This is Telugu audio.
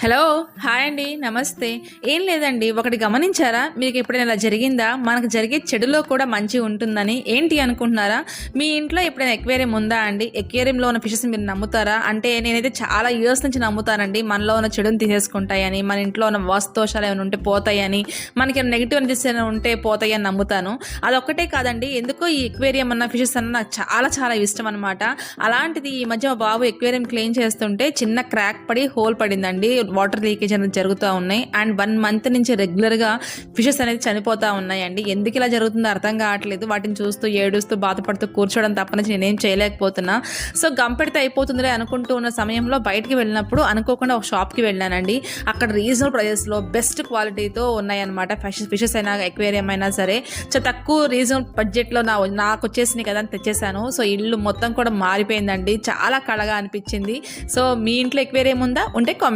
హలో హాయ్ అండి నమస్తే. ఏం లేదండి, ఒకటి గమనించారా? మీకు ఎప్పుడైనా ఇలా జరిగిందా? మనకు జరిగే చెడులో కూడా మంచి ఉంటుందని. ఏంటి అనుకుంటున్నారా? మీ ఇంట్లో ఎప్పుడైనా ఎక్వేరియం ఉందా అండి? ఎక్వేరియంలో ఉన్న ఫిషెస్ మీరు నమ్ముతారా? అంటే నేనైతే చాలా ఇయర్స్ నుంచి నమ్ముతానండి. మనలో ఉన్న చెడుని తీసేసుకుంటాయని, మన ఇంట్లో ఉన్న వాస్తోషాలు ఏమైనా ఉంటే పోతాయని, మనకి నెగిటివ్ ఎనర్జీస్ ఏమైనా ఉంటే పోతాయని నమ్ముతాను. అదొక్కటే కాదండి, ఎందుకో ఈ ఎక్వేరియం అన్న ఫిషెస్ అన్న నాకు చాలా చాలా ఇష్టం అనమాట. అలాంటిది ఈ మధ్య మా బాబు ఎక్వేరియం క్లీన్ చేస్తుంటే చిన్న క్రాక్ పడి హోల్ పడిందండి. వాటర్ లీకేజ్ అనేది జరుగుతూ ఉన్నాయి. అండ్ 1 month నుంచి రెగ్యులర్గా ఫిషెస్ అనేది చనిపోతూ ఉన్నాయండి. ఎందుకు ఇలా జరుగుతుందో అర్థం కావట్లేదు. వాటిని చూస్తూ ఏడుస్తూ బాధపడుతూ కూర్చోవడం తప్పనిచ్చి నేనేం చేయలేకపోతున్నా. సో గంపెడితే అయిపోతుందిలే అనుకుంటూ ఉన్న సమయంలో బయటికి వెళ్ళినప్పుడు అనుకోకుండా ఒక షాప్కి వెళ్ళానండి. అక్కడ రీజనబుల్ ప్రైజెస్లో బెస్ట్ క్వాలిటీతో ఉన్నాయన్నమాట. ఫిషెస్ అయినా ఎక్వేరియం అయినా సరే చాలా తక్కువ రీజనబుల్ బడ్జెట్లో నాకు వచ్చేసినాయి కదా అని తెచ్చేసాను. సో ఇల్లు మొత్తం కూడా మారిపోయిందండి. చాలా కళగా అనిపించింది. సో మీ ఇంట్లో ఎక్వేరియం ఉందా? ఉంటే కామెంట్